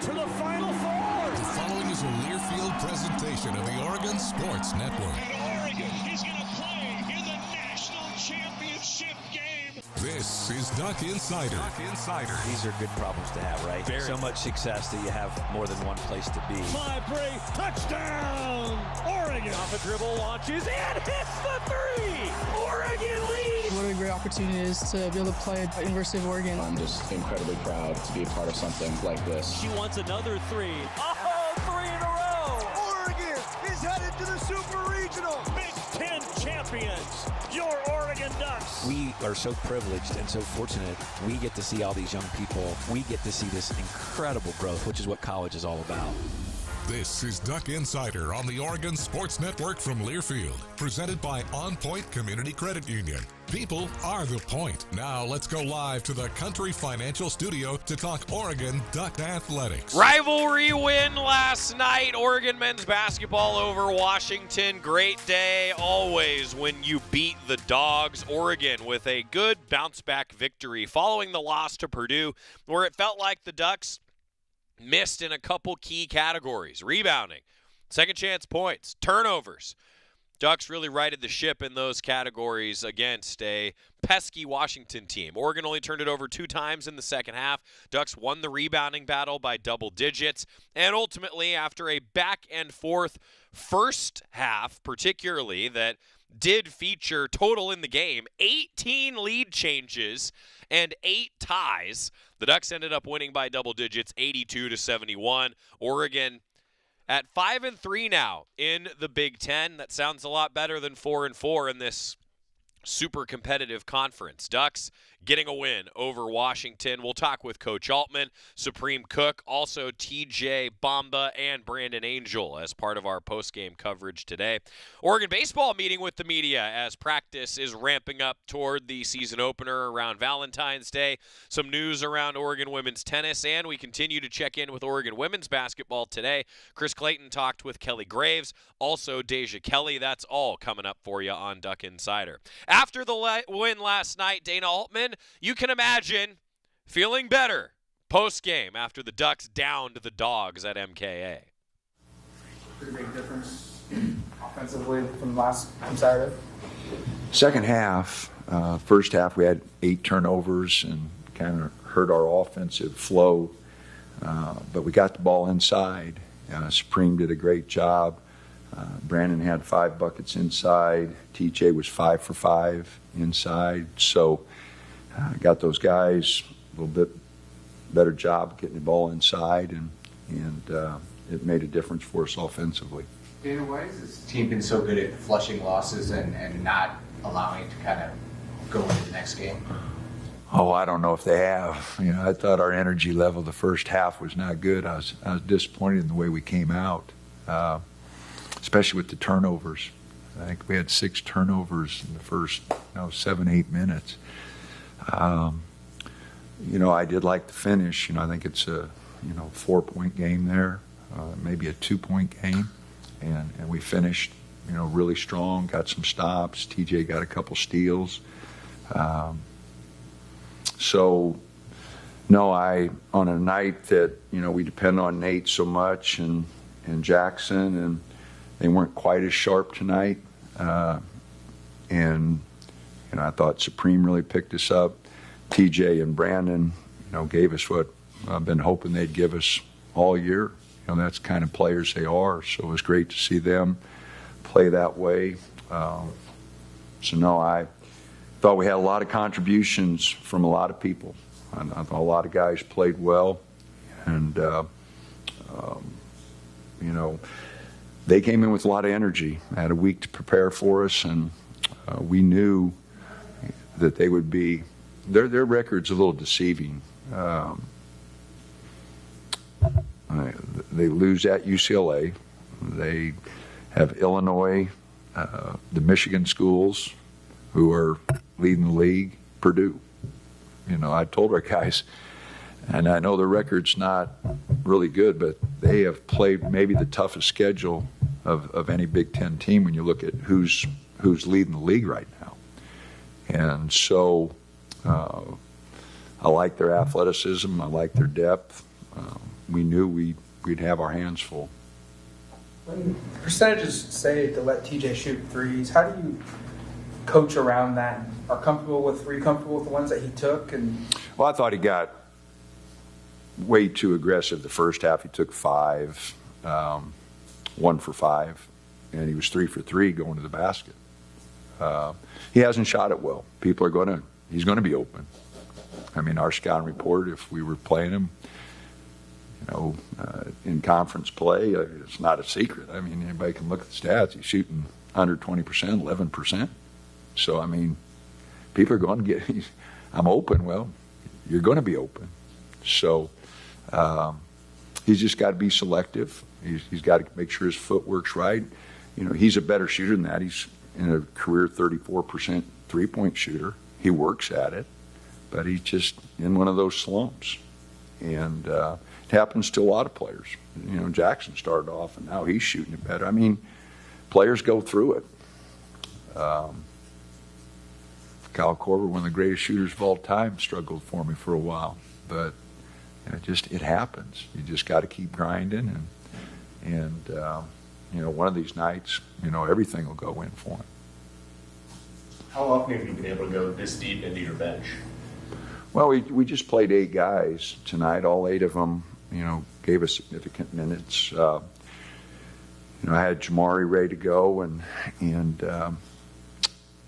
to the Final Four. The following is a Learfield presentation of the Oregon Sports Network. And Oregon is going to play in the national championship game. This is Duck Insider. These are good problems to have, right? So much success that you have more than one place to be. My break, touchdown, Oregon. Off a dribble, launches, and hits the three. Oregon leads. What a great opportunity it is to be able to play at the University of Oregon. I'm just incredibly proud to be a part of something like this. She wants another three. Oh, three in a row. Oregon is headed to the Super Regional. Big Ten champions, your Oregon Ducks. We are so privileged and so fortunate. We get to see all these young people. We get to see this incredible growth, which is what college is all about. This is Duck Insider on the Oregon Sports Network from Learfield, presented by OnPoint Community Credit Union. People are the point. Now let's go live to the Country Financial Studio to talk Oregon Duck athletics. Rivalry win last night. Oregon men's basketball over Washington. Great day always when you beat the Dogs. Oregon with a good bounce-back victory following the loss to Purdue, where it felt like the Ducks missed in a couple key categories. Rebounding, second chance points, turnovers. Ducks really righted the ship in those categories against a pesky Washington team. Oregon only turned it over 2 times in the second half. Ducks won the rebounding battle by double digits. And ultimately, after a back-and-forth first half, particularly, that did feature total in the game, 18 lead changes and 8 ties, the Ducks ended up winning by double digits, 82-71. Oregon at 5-3 now in the Big Ten. That sounds a lot better than 4-4 in this super competitive conference. Ducks getting a win over Washington. We'll talk with Coach Altman, Supreme Cook, also TJ Bamba, and Brandon Angel as part of our post-game coverage today. Oregon baseball meeting with the media as practice is ramping up toward the season opener around Valentine's Day. Some news around Oregon women's tennis, and we continue to check in with Oregon women's basketball today. Chris Clayton talked with Kelly Graves, also Deja Kelly. That's all coming up for you on Duck Insider. After the win last night, Dana Altman, you can imagine feeling better post-game after the Ducks downed the Dogs at MKA. Pretty big difference offensively from Saturday. Second half, first half we had 8 turnovers and kind of hurt our offensive flow, but we got the ball inside. Supreme did a great job. Brandon had 5 buckets inside. TJ was 5 for 5 inside. So got those guys a little bit better job getting the ball inside, and it made a difference for us offensively. Dana, why has this team been so good at flushing losses and not allowing it to kind of go into the next game? Oh, I don't know if they have. I thought our energy level the first half was not good. I was disappointed in the way we came out. Especially with the turnovers. I think we had 6 turnovers in the first 7-8 minutes. I did like the finish. I think it's a 4-point game there, maybe a 2-point game, and we finished really strong. Got some stops. TJ got a couple steals. So on a night that we depend on Nate so much and Jackson, and they weren't quite as sharp tonight. And I thought Supreme really picked us up. TJ and Brandon, gave us what I've been hoping they'd give us all year. That's the kind of players they are. So it was great to see them play that way. I thought we had a lot of contributions from a lot of people. I thought a lot of guys played well. And, they came in with a lot of energy, had a week to prepare for us, and we knew that they would be, their record's a little deceiving. They lose at UCLA. They have Illinois, the Michigan schools, who are leading the league, Purdue. I told our guys, and I know the record's not really good, but they have played maybe the toughest schedule of any Big Ten team when you look at who's leading the league right now. And so I like their athleticism. I like their depth. we knew we'd have our hands full. When percentages say to let TJ shoot threes, how do you coach around that? Were you comfortable with the ones that he took? Well, I thought he got way too aggressive the first half. He took 5, 1 for 5, and he was 3 for 3 going to the basket. He hasn't shot it well. He's going to be open. I mean, our scouting report, if we were playing him, in conference play, it's not a secret. I mean, anybody can look at the stats. He's shooting under 20%, 11%. So, I mean, people are going to get, I'm open. Well, you're going to be open. So, he's just got to be selective. He's got to make sure his footwork's right. He's a better shooter than that. He's in a career 34% three-point shooter. He works at it, but he's just in one of those slumps. And it happens to a lot of players. Jackson started off, and now he's shooting it better. I mean, players go through it. Kyle Korver, one of the greatest shooters of all time, struggled for me for a while. But it happens. You just got to keep grinding. And one of these nights, everything will go in for him. How often have you been able to go this deep into your bench? Well, we just played 8 guys tonight. All 8 of them, gave us significant minutes. I had Jamari ready to go, and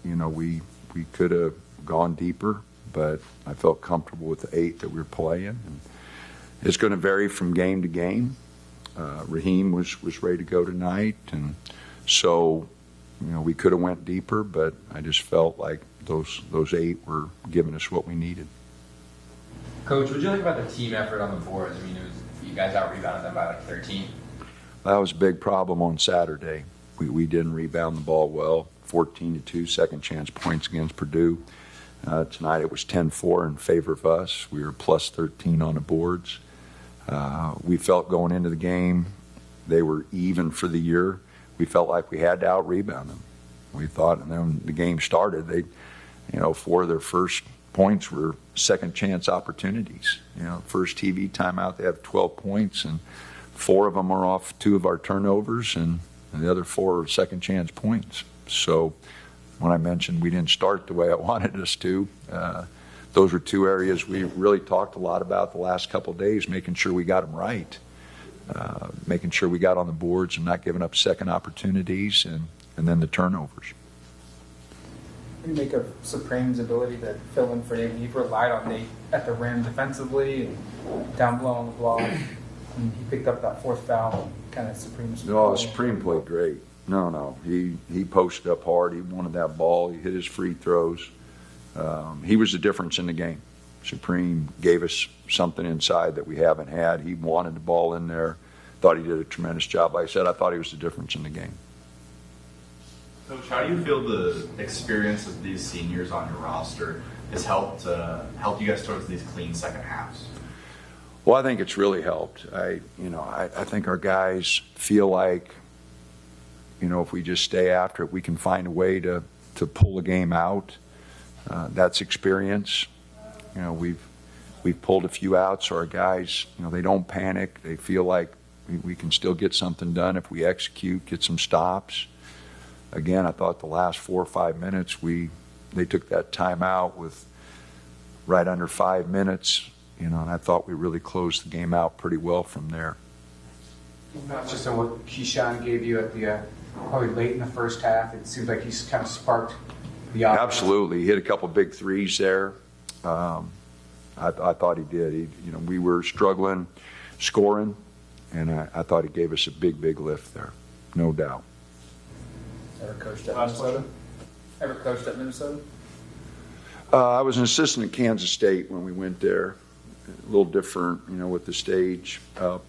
we could have gone deeper, but I felt comfortable with the 8 that we were playing. And it's going to vary from game to game. Raheem was ready to go tonight, and so we could have went deeper, but I just felt like those 8 were giving us what we needed. Coach, what did you like about the team effort on the boards? I mean, you guys out-rebounded them by like 13. That was a big problem on Saturday. We didn't rebound the ball well. 14-2 second chance points against Purdue. Tonight it was 10-4 in favor of us. We were plus 13 on the boards. We felt going into the game they were even for the year. We felt like we had to out-rebound them. We thought, and then when the game started, 4 of their first points were second chance opportunities. First TV timeout, they have 12 points, and 4 of them are off 2 of our turnovers, and the other 4 are second chance points. So when I mentioned we didn't start the way I wanted us to, those were 2 areas we really talked a lot about the last couple of days, making sure we got them right, making sure we got on the boards and not giving up second opportunities, and then the turnovers. What do you make of Supreme's ability to fill in for Nate? He relied on Nate at the rim defensively and down below on the block. And he picked up that 4th foul, kind of Supreme's. No, Supreme played great. No. He posted up hard. He wanted that ball. He hit his free throws. He was the difference in the game. Supreme gave us something inside that we haven't had. He wanted the ball in there. Thought he did a tremendous job. Like I said, I thought he was the difference in the game. Coach, how do you feel the experience of these seniors on your roster has helped you guys towards these clean second halves? Well, I think it's really helped. I think our guys feel like, if we just stay after it, we can find a way to pull the game out. That's experience. We've pulled a few out, so our guys, they don't panic. They feel like we can still get something done if we execute, get some stops. Again, I thought the last 4 or 5 minutes, they took that timeout with right under 5 minutes, and I thought we really closed the game out pretty well from there. Not just on what Keyshawn gave you at the probably late in the first half. It seems like he's kind of sparked the offense. Absolutely, he hit a couple big threes there. I thought he did. We were struggling scoring, and I thought he gave us a big lift there, no doubt. Ever coached at Minnesota? I was an assistant at Kansas State when we went there. A little different, with the stage up.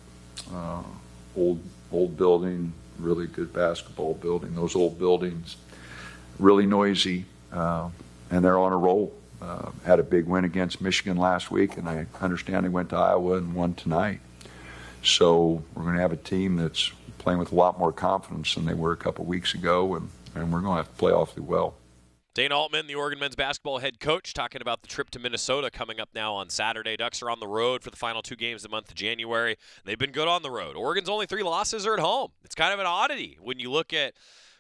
Old building, really good basketball building. Those old buildings, really noisy, and they're on a roll. Had a big win against Michigan last week, and I understand they went to Iowa and won tonight. So we're going to have a team that's playing with a lot more confidence than they were a couple weeks ago, and we're going to have to play awfully well. Dana Altman, the Oregon men's basketball head coach, talking about the trip to Minnesota coming up now on Saturday. Ducks are on the road for the final 2 games of the month of January. They've been good on the road. Oregon's only 3 losses are at home. It's kind of an oddity when you look at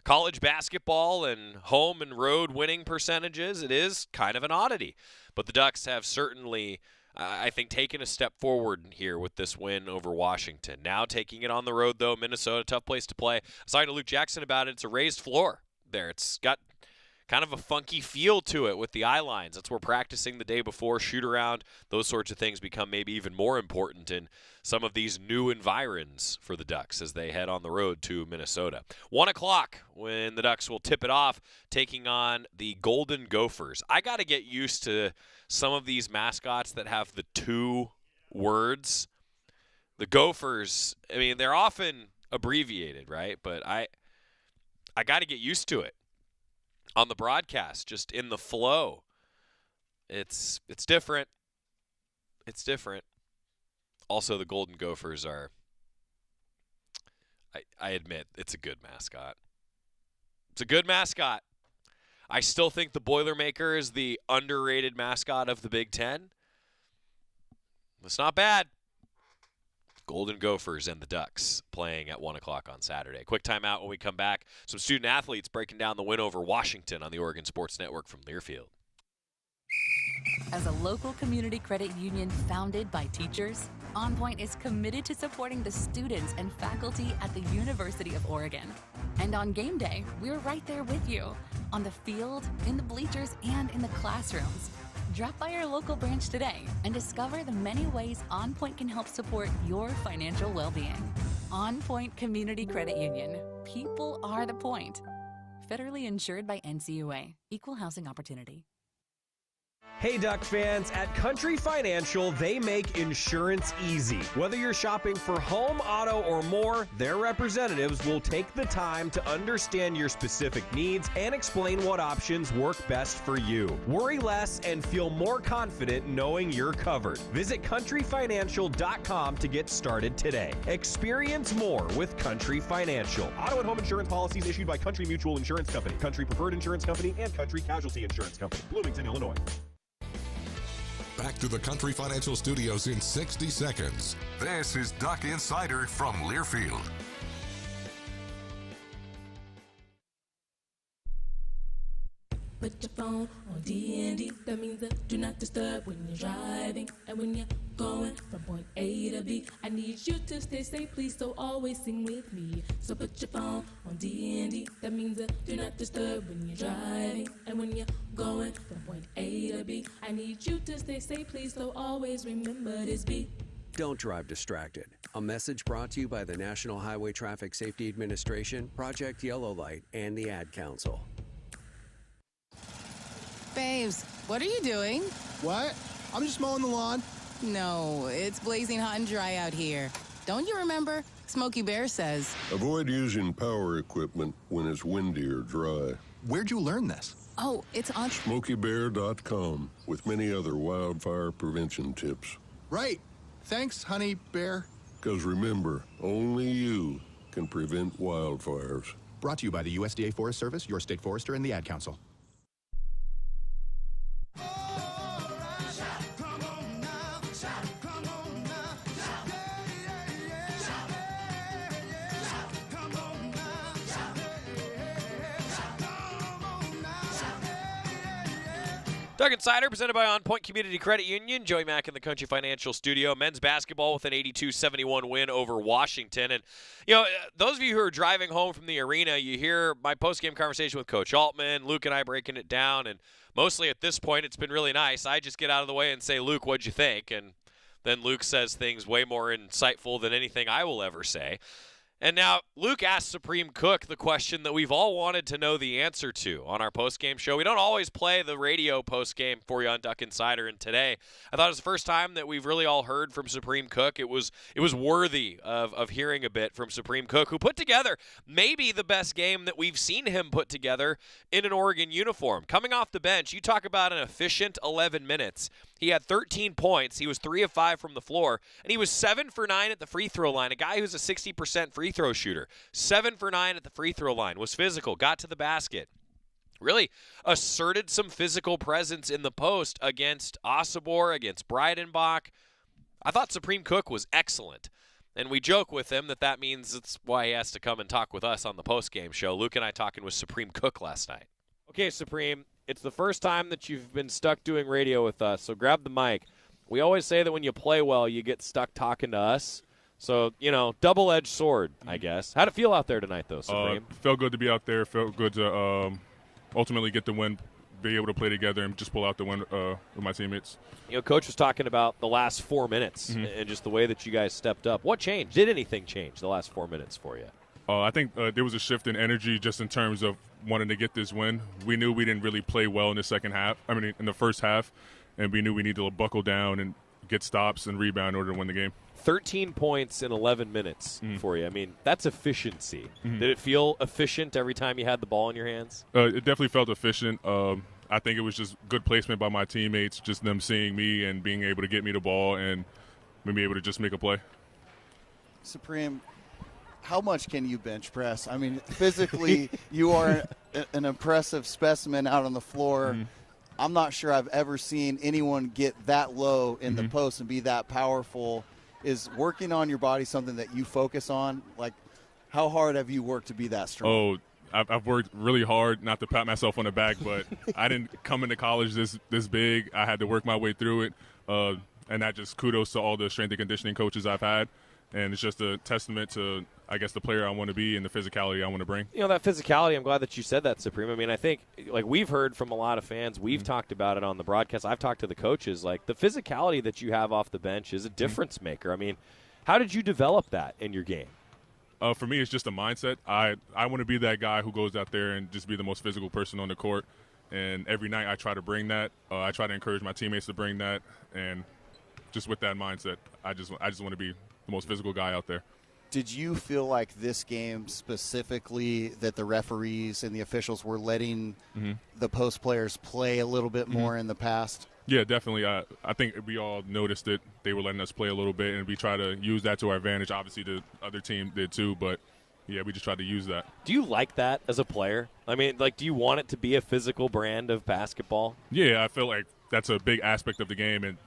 college basketball and home and road winning percentages. It is kind of an oddity. But the Ducks have certainly, I think, taken a step forward here with this win over Washington. Now taking it on the road, though, Minnesota, tough place to play. I was talking to Luke Jackson about it. It's a raised floor there. It's got kind of a funky feel to it with the eye lines. That's where practicing the day before, shoot around, those sorts of things become maybe even more important in some of these new environs for the Ducks as they head on the road to Minnesota. 1 o'clock when the Ducks will tip it off, taking on the Golden Gophers. I got to get used to some of these mascots that have the 2 words. The Gophers, I mean, they're often abbreviated, right? But I got to get used to it. On the broadcast, just in the flow. It's different. It's different. Also, the Golden Gophers are, I admit, it's a good mascot. It's a good mascot. I still think the Boilermaker is the underrated mascot of the Big Ten. It's not bad. Golden Gophers and the Ducks playing at 1 o'clock on Saturday. Quick timeout when we come back. Some student athletes breaking down the win over Washington on the Oregon Sports Network from Learfield. As a local community credit union founded by teachers, OnPoint is committed to supporting the students and faculty at the University of Oregon. And on game day, we're right there with you, on the field, in the bleachers, and in the classrooms. Drop by our local branch today and discover the many ways OnPoint can help support your financial well-being. OnPoint Community Credit Union. People are the point. Federally insured by NCUA. Equal housing opportunity. Hey Duck fans, at Country Financial, they make insurance easy. Whether you're shopping for home, auto, or more, their representatives will take the time to understand your specific needs and explain what options work best for you. Worry less and feel more confident knowing you're covered. Visit countryfinancial.com to get started today. Experience more with Country Financial. Auto and home insurance policies issued by Country Mutual Insurance Company, Country Preferred Insurance Company, and Country Casualty Insurance Company, Bloomington, Illinois. Back to the Country Financial Studios in 60 seconds. This is Duck Insider from Learfield. Put your phone on D&D. That means that do not disturb when you're driving. And when you're going from point A to B, I need you to stay safe, please, so always sing with me. So put your phone on D&D. That means that do not disturb when you're driving. And when you're going from point A to B, I need you to stay safe, please, so always remember this beat. Don't drive distracted. A message brought to you by the National Highway Traffic Safety Administration, Project Yellow Light, and the Ad Council. Babes, what are you doing? What? I'm just mowing the lawn. No, it's blazing hot and dry out here. Don't you remember? Smokey Bear says. Avoid using power equipment when it's windy or dry. Where'd you learn this? Oh, it's on SmokeyBear.com with many other wildfire prevention tips. Right. Thanks, Honey Bear. Because remember, only you can prevent wildfires. Brought to you by the USDA Forest Service, your state forester, and the Ad Council. Duck Insider presented by OnPoint Community Credit Union. Joey Mack in the Country Financial Studio. Men's basketball with an 82-71 win over Washington. And, you know, those of you who are driving home from the arena, you hear my post-game conversation with Coach Altman, Luke and I breaking it down. And mostly at this point, it's been really nice. I just get out of the way and say, Luke, what'd you think? And then Luke says things way more insightful than anything I will ever say. And now Luke asked Supreme Cook the question that we've all wanted to know the answer to on our postgame show. We don't always play the radio postgame for you on Duck Insider, and today I thought it was the first time that we've really all heard from Supreme Cook. It was worthy of hearing a bit from Supreme Cook, who put together maybe the best game that we've seen him put together in an Oregon uniform. Coming off the bench, you talk about an efficient 11 minutes. He had 13 points. He was 3 of 5 from the floor, and he was 7 for 9 at the free throw line. A guy who's a 60% free throw shooter. 7 for 9 at the free throw line. Was physical. Got to the basket. really asserted some physical presence in the post against Osobor, against Breidenbach. I thought Supreme Cook was excellent. And we joke with him that means it's why he has to come and talk with us on the post-game show. Luke and I talking with Supreme Cook last night. Okay, Supreme, it's the first time that you've been stuck doing radio with us, so grab the mic. We always say that when you play well, you get stuck talking to us. So, double-edged sword, I guess. How'd it feel out there tonight, though, Supreme? Felt good to be out there. Felt good to ultimately get the win, be able to play together and just pull out the win with my teammates. Coach was talking about the last 4 minutes and just the way that you guys stepped up. What changed? Did anything change the last 4 minutes for you? I think there was a shift in energy just in terms of wanting to get this win. We knew we didn't really play well in the first half, and we knew we needed to buckle down and get stops and rebound in order to win the game. 13 points in 11 minutes for you. I mean, that's efficiency. Did it feel efficient every time you had the ball in your hands? It definitely felt efficient. I think it was just good placement by my teammates, just them seeing me and being able to get me the ball and be able to just make a play. Supreme, how much can you bench press? I mean, physically, you are an impressive specimen out on the floor. I'm not sure I've ever seen anyone get that low in the post and be that powerful. Is working on your body something that you focus on? Like, how hard have you worked to be that strong? I've worked really hard, not to pat myself on the back, but I didn't come into college this big. I had to work my way through it, and that just kudos to all the strength and conditioning coaches I've had. And it's just a testament to, I guess, the player I want to be and the physicality I want to bring. That physicality, I'm glad that you said that, Supreme. I mean, I think, like, we've heard from a lot of fans. We've talked about it on the broadcast. I've talked to the coaches. Like, the physicality that you have off the bench is a difference maker. I mean, how did you develop that in your game? For me, it's just a mindset. I want to be that guy who goes out there and just be the most physical person on the court. And every night I try to bring that. I try to encourage my teammates to bring that. And just with that mindset, I just want to be the most physical guy out there. Did you feel like this game specifically that the referees and the officials were letting the post players play a little bit more in the past? Yeah, definitely. I think we all noticed it. They were letting us play a little bit, and we try to use that to our advantage. Obviously, the other team did too, but, yeah, we just tried to use that. Do you like that as a player? I mean, like, do you want it to be a physical brand of basketball? Yeah, I feel like that's a big aspect of the game, and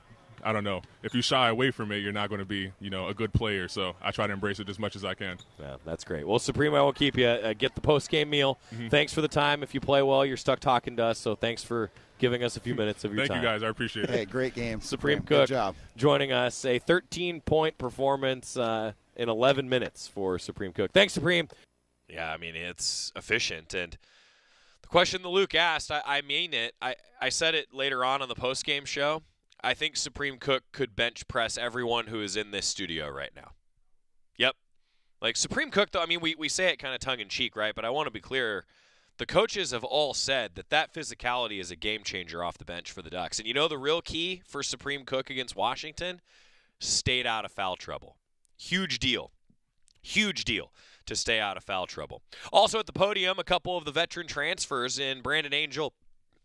I don't know. If you shy away from it, you're not going to be, a good player. So I try to embrace it as much as I can. Yeah, that's great. Well, Supreme, I will keep you. Get the post-game meal. Thanks for the time. If you play well, you're stuck talking to us. So thanks for giving us a few minutes of your time. Thank you, guys. I appreciate it. Hey, great game. Supreme Cook, good job. Joining us. A 13-point performance in 11 minutes for Supreme Cook. Thanks, Supreme. Yeah, I mean, it's efficient. And the question that Luke asked, I mean it. I said it later on the post-game show. I think Supreme Cook could bench press everyone who is in this studio right now. Yep. Like, Supreme Cook, though, I mean, we say it kind of tongue-in-cheek, right? But I want to be clear. The coaches have all said that physicality is a game-changer off the bench for the Ducks. And the real key for Supreme Cook against Washington? Stayed out of foul trouble. Huge deal. Huge deal to stay out of foul trouble. Also at the podium, a couple of the veteran transfers in Brandon Angel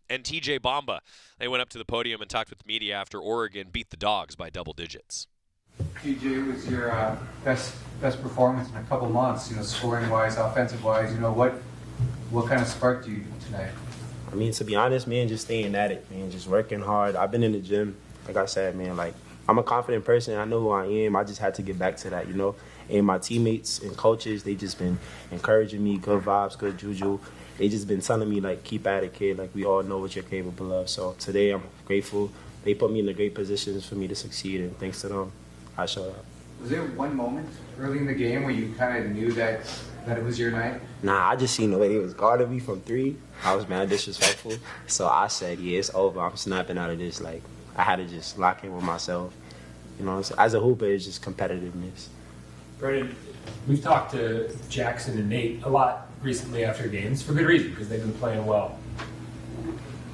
and TJ Bamba. They went up to the podium and talked with the media after Oregon beat the Dogs by double digits. TJ, it was your best performance in a couple months, scoring-wise, offensive-wise. What kind of sparked you tonight? I mean, to be honest, man, just staying at it, man, just working hard. I've been in the gym, like I said, man, like, I'm a confident person. I know who I am. I just had to get back to that, And my teammates and coaches, they just been encouraging me, good vibes, good juju. They just been telling me, like, keep at it, kid. Like, we all know what you're capable of. So today I'm grateful. They put me in the great positions for me to succeed, and thanks to them, I showed up. Was there one moment early in the game where you kind of knew that it was your night? Nah, I just seen the way they was guarding me from three. I was mad disrespectful. So I said, yeah, it's over. I'm snapping out of this. Like, I had to just lock in with myself. As a hooper, it's just competitiveness. Brandon, we've talked to Jackson and Nate a lot recently after games for good reason, because they've been playing well.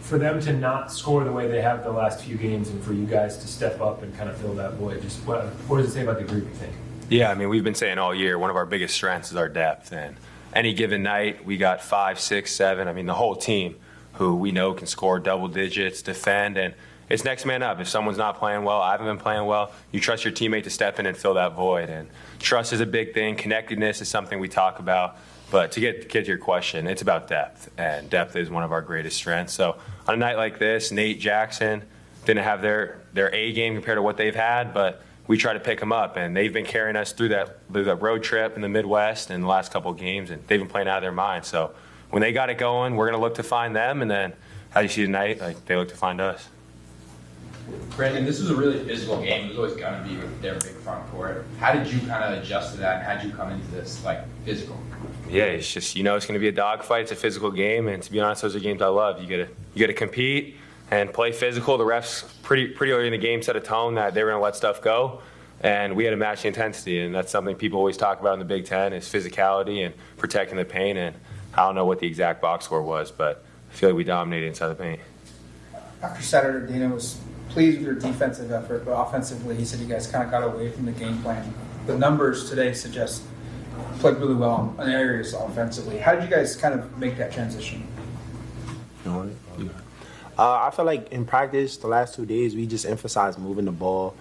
For them to not score the way they have the last few games and for you guys to step up and kind of fill that void, just what does it say about the group, you think? Yeah, I mean, we've been saying all year one of our biggest strengths is our depth. And any given night, we got 5, 6, 7. I mean, the whole team who we know can score double digits, defend, and it's next man up. If someone's not playing well, I haven't been playing well, you trust your teammate to step in and fill that void. And trust is a big thing. Connectedness is something we talk about. But to get to your question, it's about depth, and depth is one of our greatest strengths. So on a night like this, Nate, Jackson didn't have their A game compared to what they've had, but we try to pick them up, and they've been carrying us through that road trip in the Midwest in the last couple of games, and they've been playing out of their minds. So when they got it going, we're going to look to find them, and then as you see tonight, like, they look to find us. Brandon, this was a really physical game. It was always going to be with their big front court. How did you kind of adjust to that, and how did you come into this, like, physical? Yeah, it's just, it's going to be a dogfight. It's a physical game, and to be honest, those are games I love. You got to compete and play physical. The refs pretty early in the game set a tone that they were going to let stuff go, and we had to match the intensity, and that's something people always talk about in the Big Ten is physicality and protecting the paint. And I don't know what the exact box score was, but I feel like we dominated inside the paint. After Saturday, Dana was pleased with your defensive effort, but offensively, he said you guys kind of got away from the game plan. The numbers today suggest you played really well in areas offensively. How did you guys kind of make that transition? I feel like in practice, the last 2 days, we just emphasized moving the ball,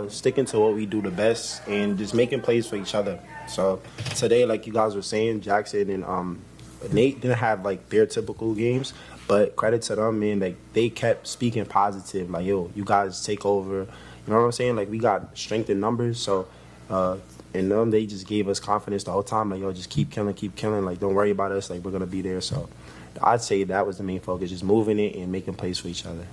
sticking to what we do the best, and just making plays for each other. So today, like you guys were saying, Jackson and Nate didn't have like their typical games, but credit to them, man. Like they kept speaking positive, like, yo, you guys take over. You know what I'm saying? Like we got strength in numbers, so and them, they just gave us confidence the whole time. Like, yo, just keep killing. Like, don't worry about us. Like, we're gonna be there. So I'd say that was the main focus, just moving it and making plays for each other.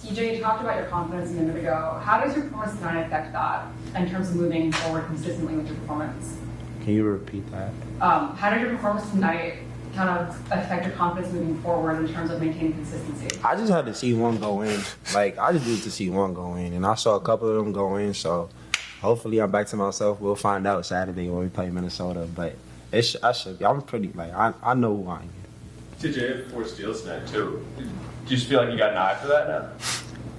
TJ, you talked about your confidence a minute ago. How does your performance tonight affect that in terms of moving forward consistently with your performance? Can you repeat that? How did your performance tonight kind of affect your confidence moving forward in terms of maintaining consistency? I just had to see one go in. Like, I just needed to see one go in, and I saw a couple of them go in, so hopefully I'm back to myself. We'll find out Saturday when we play Minnesota, but I'm pretty, like, I know who I am. TJ had 4 steals tonight, too. Do you just feel like you got an eye for that now?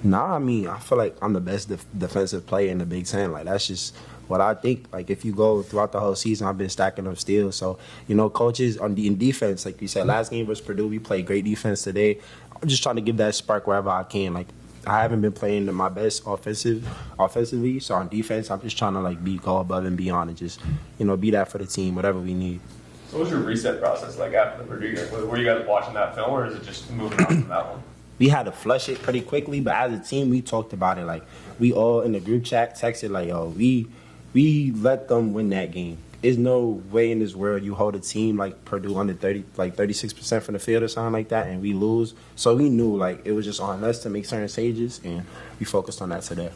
Nah, I mean, I feel like I'm the best defensive player in the Big Ten. Like, that's just what I think. Like, if you go throughout the whole season, I've been stacking up steals. So, coaches in defense, like you said, last game versus Purdue, we played great defense today. I'm just trying to give that spark wherever I can. Like, I haven't been playing my best offensively, so on defense, I'm just trying to, go above and beyond and just, be that for the team, whatever we need. So what was your reset process like after the Purdue game? Were you guys watching that film, or is it just moving on from that one? We had to flush it pretty quickly, but as a team, we talked about it. Like, we all in the group chat texted, like, yo, we let them win that game. There's no way in this world you hold a team like Purdue under 36% from the field or something like that, and we lose. So we knew, like, it was just on us to make certain stages, and we focused on that today.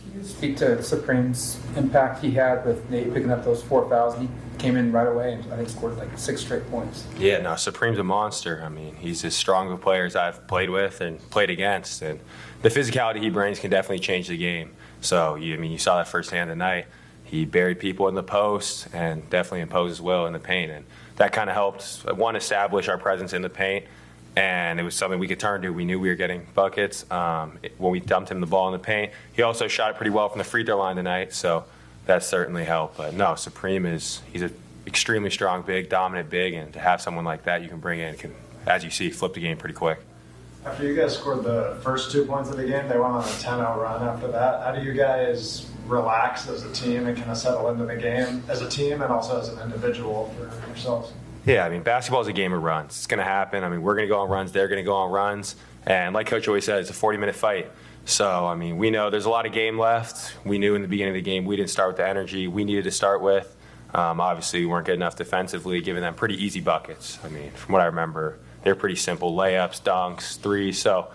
Can you speak to Supreme's impact he had with Nate picking up those 4 fouls? He came in right away and I think scored 6 straight points. Yeah, no, Supreme's a monster. I mean, he's as strong of players I've played with and played against, and the physicality he brings can definitely change the game. So, you saw that firsthand tonight. He buried people in the post and definitely imposed his will in the paint, and that kind of helped, one, establish our presence in the paint, and it was something we could turn to. We knew we were getting buckets when we dumped him the ball in the paint. He also shot it pretty well from the free throw line tonight, so that certainly helped. But no, Supreme he's an extremely strong big, dominant big, and to have someone like that you can bring in can, as you see, flip the game pretty quick. After you guys scored the first 2 points of the game, they went on a 10-0 run after that. How do you guys relax as a team and kind of settle into the game as a team and also as an individual for yourselves? Yeah, basketball is a game of runs. It's going to happen. We're going to go on runs. They're going to go on runs. And like Coach always said, it's a 40-minute fight. So, we know there's a lot of game left. We knew in the beginning of the game we didn't start with the energy we needed to start with. Obviously, we weren't good enough defensively, giving them pretty easy buckets. From what I remember, they're pretty simple layups, dunks, threes. So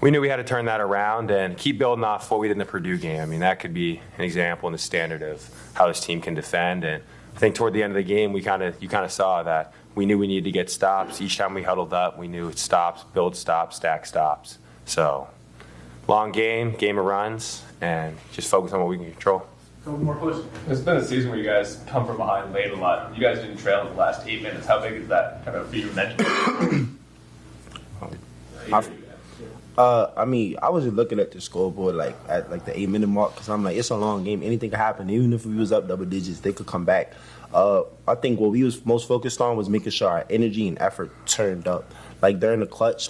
we knew we had to turn that around and keep building off what we did in the Purdue game. That could be an example in the standard of how this team can defend. And I think toward the end of the game, you kind of saw that we knew we needed to get stops. Each time we huddled up, we knew it's stops, build stops, stack stops. So long game of runs, and just focus on what we can control. More questions. It's been a season where you guys come from behind late a lot. You guys didn't trail in the last 8 minutes. How big is that kind of for you mentally? I was just looking at the scoreboard at the 8-minute mark because I'm like, it's a long game. Anything could happen. Even if we was up double digits, they could come back. I think what we was most focused on was making sure our energy and effort turned up. Like during the clutch,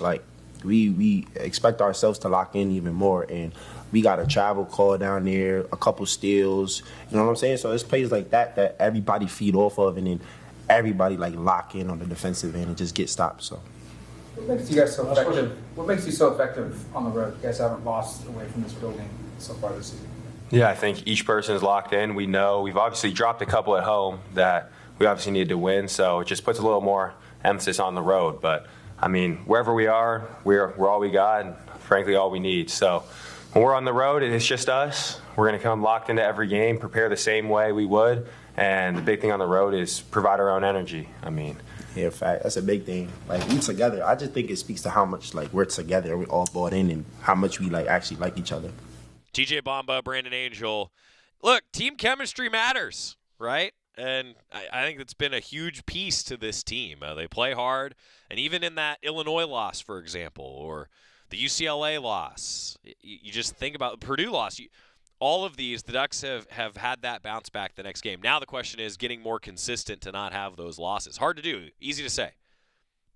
we expect ourselves to lock in even more, and we got a travel call down there, a couple steals, you know what I'm saying? So it's plays like that everybody feed off of, and then everybody like lock in on the defensive end and just get stopped. So. What makes you guys so effective? What makes you so effective on the road? You guys haven't lost away from this building so far this season. Yeah, I think each person is locked in. We know we've obviously dropped a couple at home that we obviously needed to win, so it just puts a little more emphasis on the road. But, I mean, wherever we are, we're all we got and, frankly, all we need. So when we're on the road and it's just us, we're going to come locked into every game, prepare the same way we would, and the big thing on the road is provide our own energy. I mean, yeah, in fact, that's a big thing. Like, we together, I just think it speaks to how much, like, we're together, we're all bought in, and how much we, like, actually like each other. TJ Bamba, Brandon Angel. Look, team chemistry matters, right? And I think that's been a huge piece to this team. They play hard, and even in that Illinois loss, for example, or the UCLA loss, you just think about the Purdue loss. All of these, the Ducks have had that bounce back the next game. Now the question is getting more consistent to not have those losses. Hard to do, easy to say.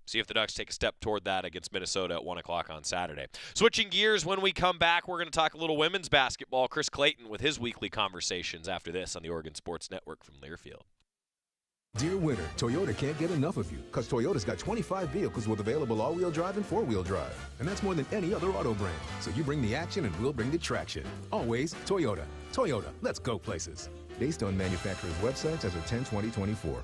See if the Ducks take a step toward that against Minnesota at 1 o'clock on Saturday. Switching gears, when we come back, we're going to talk a little women's basketball. Chris Clayton with his weekly conversations after this on the Oregon Sports Network from Learfield. Dear winter, Toyota can't get enough of you because Toyota's got 25 vehicles with available all-wheel drive and four-wheel drive. And that's more than any other auto brand. So you bring the action and we'll bring the traction. Always Toyota. Toyota, let's go places. Based on manufacturer's websites as of 10/20/24.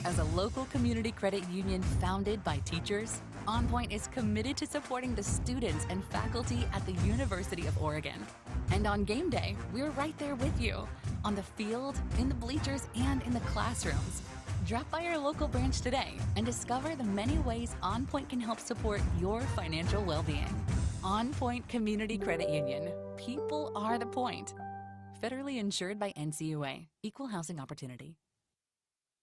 As a local community credit union founded by teachers, OnPoint is committed to supporting the students and faculty at the University of Oregon. And on game day, we're right there with you, on the field, in the bleachers, and in the classrooms. Drop by our local branch today and discover the many ways OnPoint can help support your financial well-being. OnPoint Community Credit Union. People are the point. Federally insured by NCUA. Equal housing opportunity.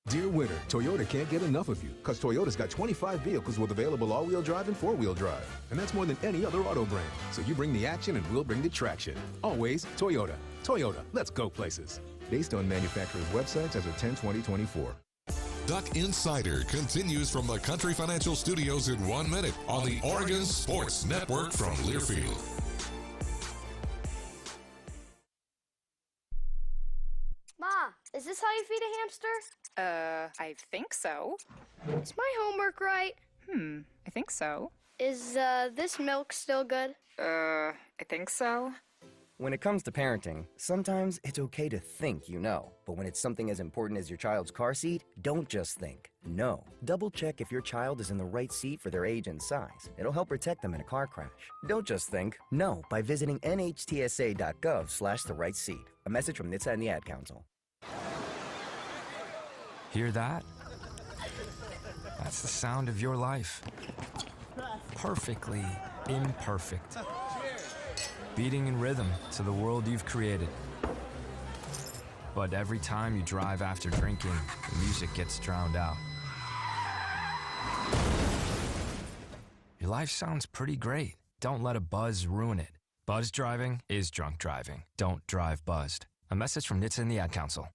Dear winter, Toyota can't get enough of you because Toyota's got 25 vehicles with available all-wheel drive and four-wheel drive. And that's more than any other auto brand. So you bring the action and we'll bring the traction. Always Toyota. Toyota, let's go places. Based on manufacturer's websites as of 10/20/24. Duck Insider continues from the Country Financial Studios in 1 minute on the Oregon Sports Network from Learfield. Ma, is this how you feed a hamster? I think so. Is my homework right? I think so. Is, this milk still good? I think so. When it comes to parenting, sometimes it's okay to think you know. But when it's something as important as your child's car seat, don't just think. No. Double check if your child is in the right seat for their age and size. It'll help protect them in a car crash. Don't just think. No by visiting nhtsa.gov/the right seat. A message from NHTSA and the Ad Council. Hear that? That's the sound of your life. Perfectly imperfect. Beating in rhythm to the world you've created. But every time you drive after drinking, the music gets drowned out. Your life sounds pretty great. Don't let a buzz ruin it. Buzz driving is drunk driving. Don't drive buzzed. A message from NHTSA and the Ad Council.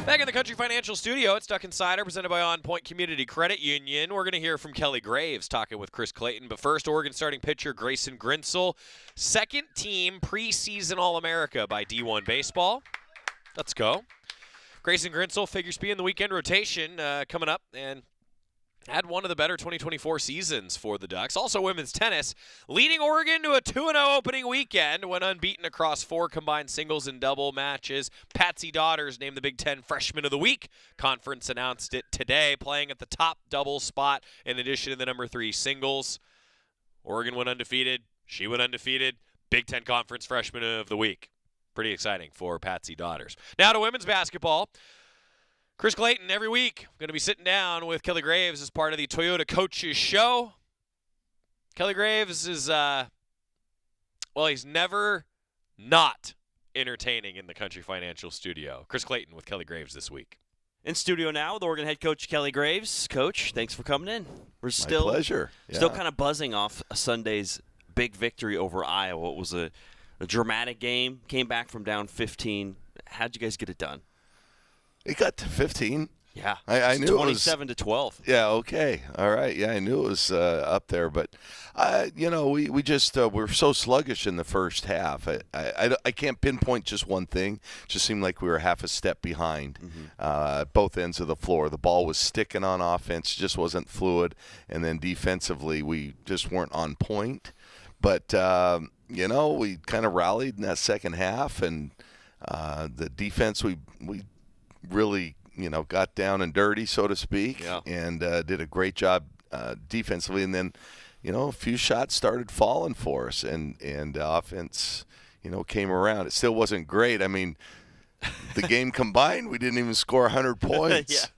Back in the Country Financial Studio, it's Duck Insider presented by OnPoint Community Credit Union. We're going to hear from Kelly Graves talking with Chris Clayton. But first, Oregon starting pitcher Grayson Grinsell, second team preseason All-America by D1 Baseball. Let's go. Grayson Grinsell figures to be in the weekend rotation coming up and had one of the better 2024 seasons for the Ducks. Also women's tennis, leading Oregon to a 2-0 opening weekend when unbeaten across 4 combined singles and double matches. Patsy Daughters named the Big Ten Freshman of the Week. Conference announced it today, playing at the top double spot in addition to the number 3 singles. Oregon went undefeated. She went undefeated. Big Ten Conference Freshman of the Week. Pretty exciting for Patsy Daughters. Now to women's basketball. Chris Clayton, every week, going to be sitting down with Kelly Graves as part of the Toyota Coaches Show. Kelly Graves is, he's never not entertaining in the Country Financial Studio. Chris Clayton with Kelly Graves this week. In studio now with Oregon head coach Kelly Graves. Coach, thanks for coming in. We're still, My pleasure. Still kind of buzzing off Sunday's big victory over Iowa. It was a dramatic game, came back from down 15. How'd you guys get it done? It got to 15. Yeah, I knew 27 to 12. Yeah, okay, all right. Yeah, I knew it was up there, but we just we're so sluggish in the first half. I can't pinpoint just one thing. It just seemed like we were half a step behind both ends of the floor. The ball was sticking on offense, just wasn't fluid, and then defensively we just weren't on point. But we kind of rallied in that second half, and the defense we really got down and dirty, so to speak, and did a great job defensively. And then, a few shots started falling for us, and offense, came around. It still wasn't great. I mean, the game combined, we didn't even score 100 points.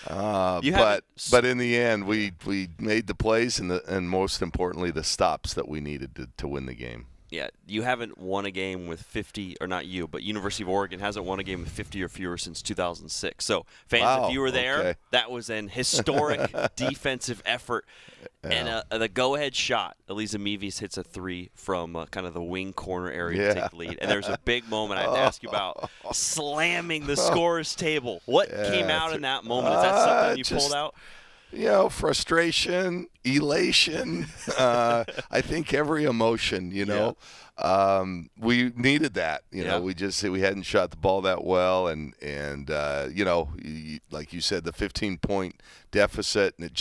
But in the end, we made the plays and most importantly, the stops that we needed to win the game. Yeah, you haven't won a game with 50, or not you, but University of Oregon hasn't won a game with 50 or fewer since 2006. So, fans, if you were there, that was an historic defensive effort. And the go-ahead shot, Elisa Meeves hits a three from kind of the wing corner area to take the lead. And there's a big moment I have to ask you about, slamming the scorer's table. What came out in that moment? Is that something you pulled out? Frustration, elation. I think every emotion, we needed that. We hadn't shot the ball that well, and like you said, the 15-point deficit, and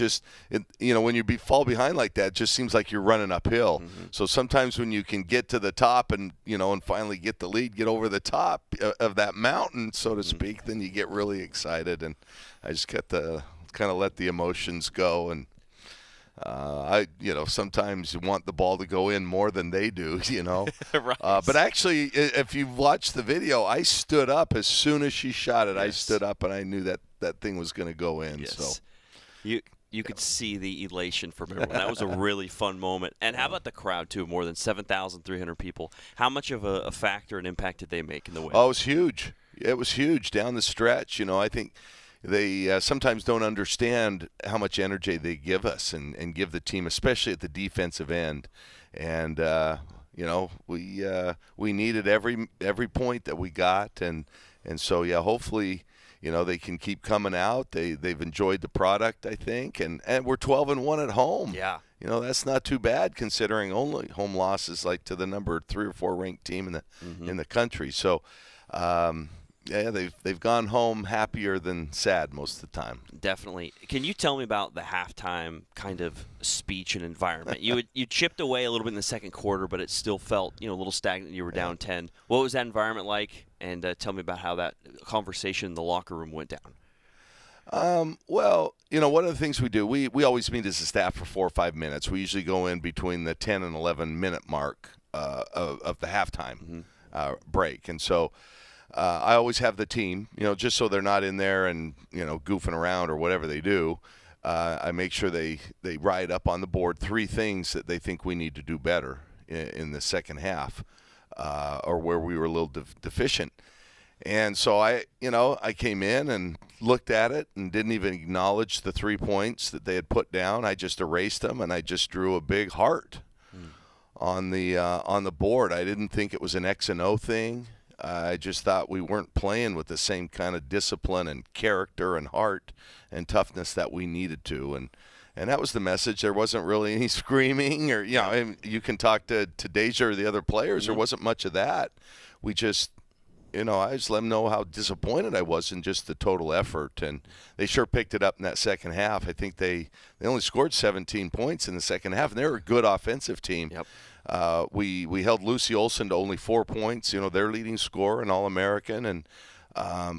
when you fall behind like that, it just seems like you're running uphill. So sometimes when you can get to the top and and finally get the lead, get over the top of that mountain, so to speak, then you get really excited. And I just got to kind of let the emotions go, and sometimes you want the ball to go in more than they do, Right. But actually, if you've watched the video, I stood up as soon as she shot it. Yes. I stood up and I knew that thing was going to go in. Yes. So you could see the elation from everyone. That was a really fun moment. And how about the crowd too? More than 7,300 people. How much of a factor and impact did they make in the win? Oh, it was huge. It was huge down the stretch. I think they sometimes don't understand how much energy they give us and give the team, especially at the defensive end. And we needed every point that we got, and so hopefully they can keep coming out. They've enjoyed the product, I think, and we're 12-1 at home. Yeah. That's not too bad considering only home losses like to the number 3 or 4 ranked team in the country. So. They've gone home happier than sad most of the time. Definitely. Can you tell me about the halftime kind of speech and environment? You chipped away a little bit in the second quarter, but it still felt a little stagnant. You were down 10. What was that environment like? And tell me about how that conversation in the locker room went down. Well, one of the things we do, we always meet as a staff for 4 or 5 minutes. We usually go in between the 10 and 11 minute mark of the halftime break, and so. I always have the team, just so they're not in there and, goofing around or whatever they do. I make sure they write up on the board 3 things that they think we need to do better in the second half or where we were a little deficient. And so I came in and looked at it and didn't even acknowledge the 3 points that they had put down. I just erased them, and I just drew a big heart on the board. I didn't think it was an X and O thing. I just thought we weren't playing with the same kind of discipline and character and heart and toughness that we needed to. And that was the message. There wasn't really any screaming or, you can talk to Deja or the other players. There wasn't much of that. We just, I just let them know how disappointed I was in just the total effort. And they sure picked it up in that second half. I think they only scored 17 points in the second half, and they were a good offensive team. Yep. We held Lucy Olson to only 4 points, their leading scorer and All-American, and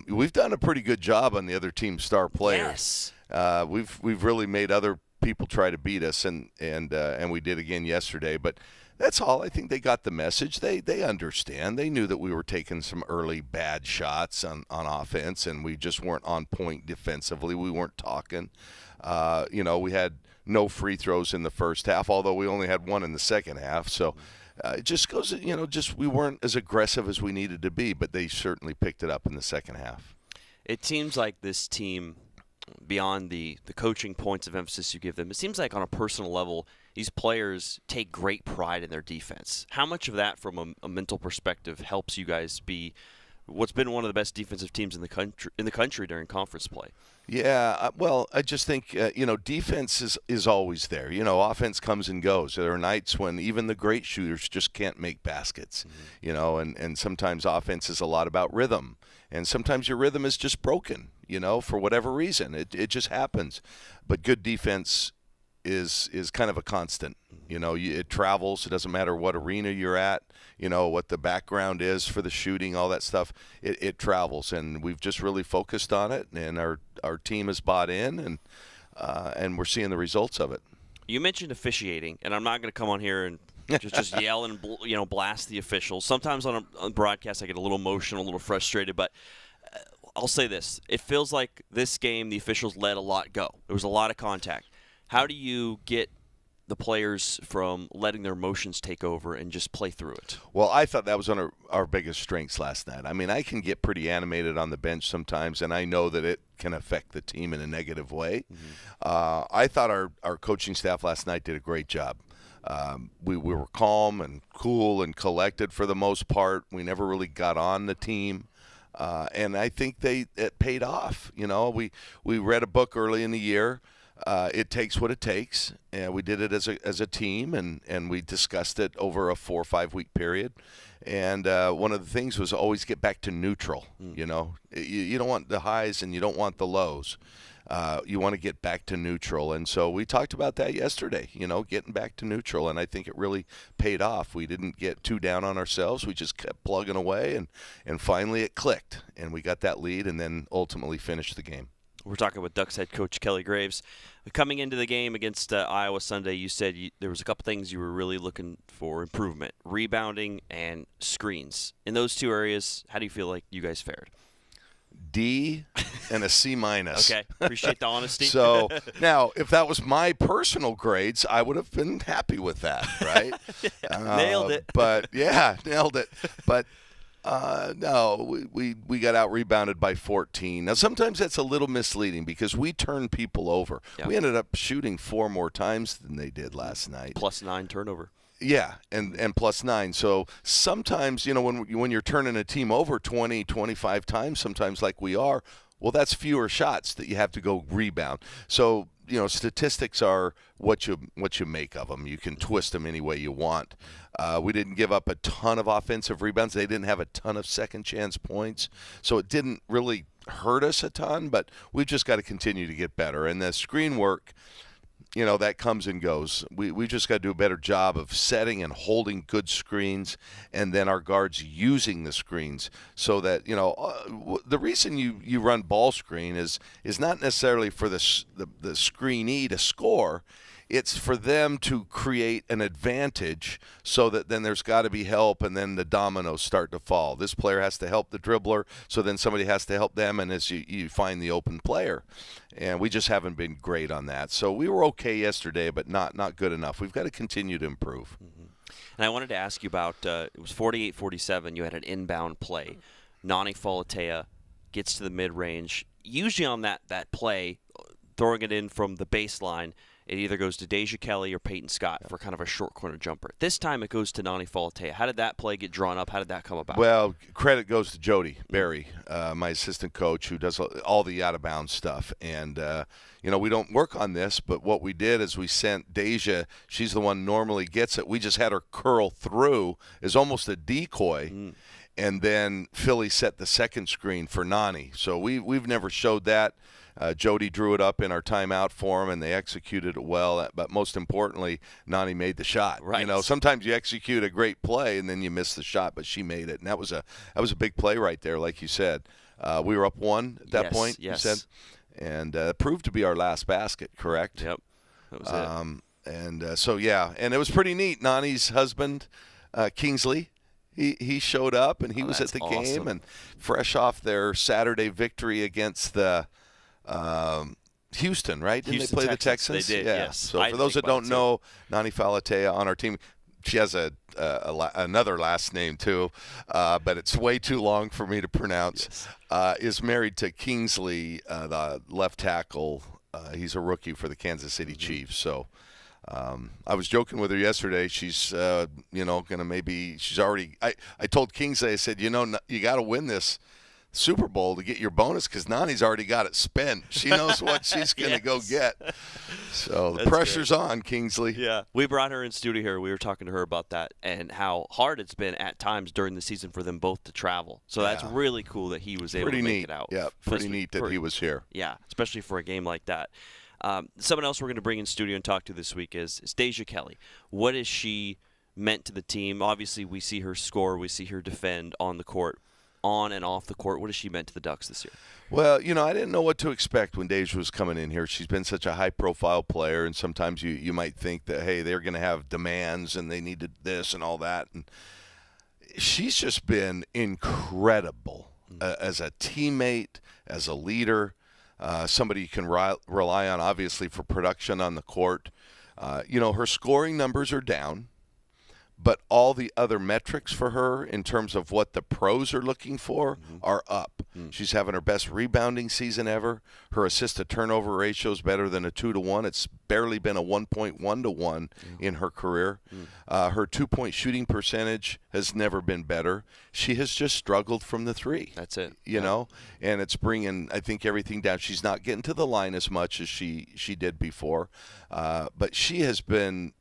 we've done a pretty good job on the other team's star players. Yes. We've really made other people try to beat us, and we did again yesterday. But that's all. I think they got the message. They understand. They knew that we were taking some early bad shots on offense, and we just weren't on point defensively. We weren't talking. We had no free throws in the first half, although we only had 1 in the second half. So it just goes, we weren't as aggressive as we needed to be, but they certainly picked it up in the second half. It seems like this team, beyond the coaching points of emphasis you give them, it seems like on a personal level, these players take great pride in their defense. How much of that from a mental perspective helps you guys be what's been one of the best defensive teams in the country during conference play. Yeah, well, I just think, defense is always there. Offense comes and goes. There are nights when even the great shooters just can't make baskets, and sometimes offense is a lot about rhythm. And sometimes your rhythm is just broken, for whatever reason. It just happens. But good defense is kind of a constant. It travels. It doesn't matter what arena you're at, what the background is for the shooting, all that stuff. It travels, and we've just really focused on it, and our team has bought in, and we're seeing the results of it. You mentioned officiating, and I'm not going to come on here and just yell and blast the officials. Sometimes on broadcast I get a little emotional, a little frustrated, but I'll say this. It feels like this game the officials let a lot go. There was a lot of contact. How do you get the players from letting their emotions take over and just play through it? Well, I thought that was one of our biggest strengths last night. I mean, I can get pretty animated on the bench sometimes, and I know that it can affect the team in a negative way. I thought our coaching staff last night did a great job. We were calm and cool and collected for the most part. We never really got on the team. And I think it paid off. We read a book early in the year. It takes what it takes, and we did it as a team, and we discussed it over a 4 or 5 week period. And one of the things was always get back to neutral. You don't want the highs and you don't want the lows. You want to get back to neutral, and so we talked about that yesterday. Getting back to neutral, and I think it really paid off. We didn't get too down on ourselves. We just kept plugging away, and finally it clicked, and we got that lead, and then ultimately finished the game. We're talking with Ducks head coach Kelly Graves. Coming into the game against Iowa Sunday, you said there was a couple things you were really looking for improvement: rebounding and screens. In those two areas, how do you feel like you guys fared? D and a C minus. Okay, appreciate the honesty. So now, if that was my personal grades, I would have been happy with that, right? Nailed it. But yeah, nailed it. But no, we got out rebounded by 14. Now sometimes that's a little misleading because we turned people over. Yep. We ended up shooting 4 more times than they did last night. Plus 9 turnover. Yeah, and plus 9. So sometimes, when you're turning a team over 20, 25 times, sometimes like we are, well, that's fewer shots that you have to go rebound. So, statistics are what you make of them. You can twist them any way you want. We didn't give up a ton of offensive rebounds. They didn't have a ton of second chance points. So it didn't really hurt us a ton, but we've just got to continue to get better. And the screen work, that comes and goes. We just got to do a better job of setting and holding good screens, and then our guards using the screens so that, the reason you run ball screen is not necessarily for the screenee to score. It's for them to create an advantage so that then there's got to be help, and then the dominoes start to fall. This player has to help the dribbler, so then somebody has to help them, and as you find the open player. And we just haven't been great on that. So we were okay yesterday, but not good enough. We've got to continue to improve. Mm-hmm. And I wanted to ask you about, it was 48-47. You had an inbound play. Nani Falatea gets to the mid-range. Usually on that play, throwing it in from the baseline, it either goes to Deja Kelly or Peyton Scott for kind of a short corner jumper. This time it goes to Nani Falatea. How did that play get drawn up? How did that come about? Well, credit goes to Jody Berry, my assistant coach, who does all the out-of-bounds stuff. And, we don't work on this, but what we did is we sent Deja. She's the one normally gets it. We just had her curl through as almost a decoy. And then Philly set the second screen for Nani. So we've never showed that. Jody drew it up in our timeout for him, and they executed it well. But most importantly, Nani made the shot. Right. Sometimes you execute a great play and then you miss the shot, but she made it, and that was a big play right there, like you said. We were up 1 at that point. Yes. You said, and proved to be our last basket. Correct. Yep. That was it. And so yeah, and it was pretty neat. Nani's husband, Kingsley. He showed up, and he was at the game, and fresh off their Saturday victory against the Houston, right? Didn't Houston they play Texans. the Texans? They did, yeah. yes. So for those that don't know, Nani Falatea on our team, she has another last name too, but it's way too long for me to pronounce. Yes. Is married to Kingsley, the left tackle. He's a rookie for the Kansas City Chiefs. So I was joking with her yesterday. She's, going to maybe – she's already – I told Kingsley, I said, you got to win this Super Bowl to get your bonus because Nani's already got it spent. She knows what she's going to go get. So the pressure's on, Kingsley. Yeah. We brought her in studio here. We were talking to her about that and how hard it's been at times during the season for them both to travel. So that's really cool that he was able to make it out. Yeah, pretty neat that he was here. Yeah, especially for a game like that. Someone else we're going to bring in studio and talk to this week is Deja Kelly. What has she meant to the team? Obviously, we see her score. We see her defend on the court. On and off the court, what has she meant to the Ducks this year? Well, I didn't know what to expect when Deja was coming in here. She's been such a high-profile player, and sometimes you might think that, hey, they're going to have demands and they needed this and all that. And she's just been incredible as a teammate, as a leader, somebody you can rely on, obviously, for production on the court. Her scoring numbers are down. But all the other metrics for her in terms of what the pros are looking for are up. She's having her best rebounding season ever. Her assist-to-turnover ratio is better than a 2-to-1. It's barely been a 1.1-to-1 in her career. Her two-point shooting percentage has never been better. She has just struggled from the three. That's it. And it's bringing, I think, everything down. She's not getting to the line as much as she did before. But she has been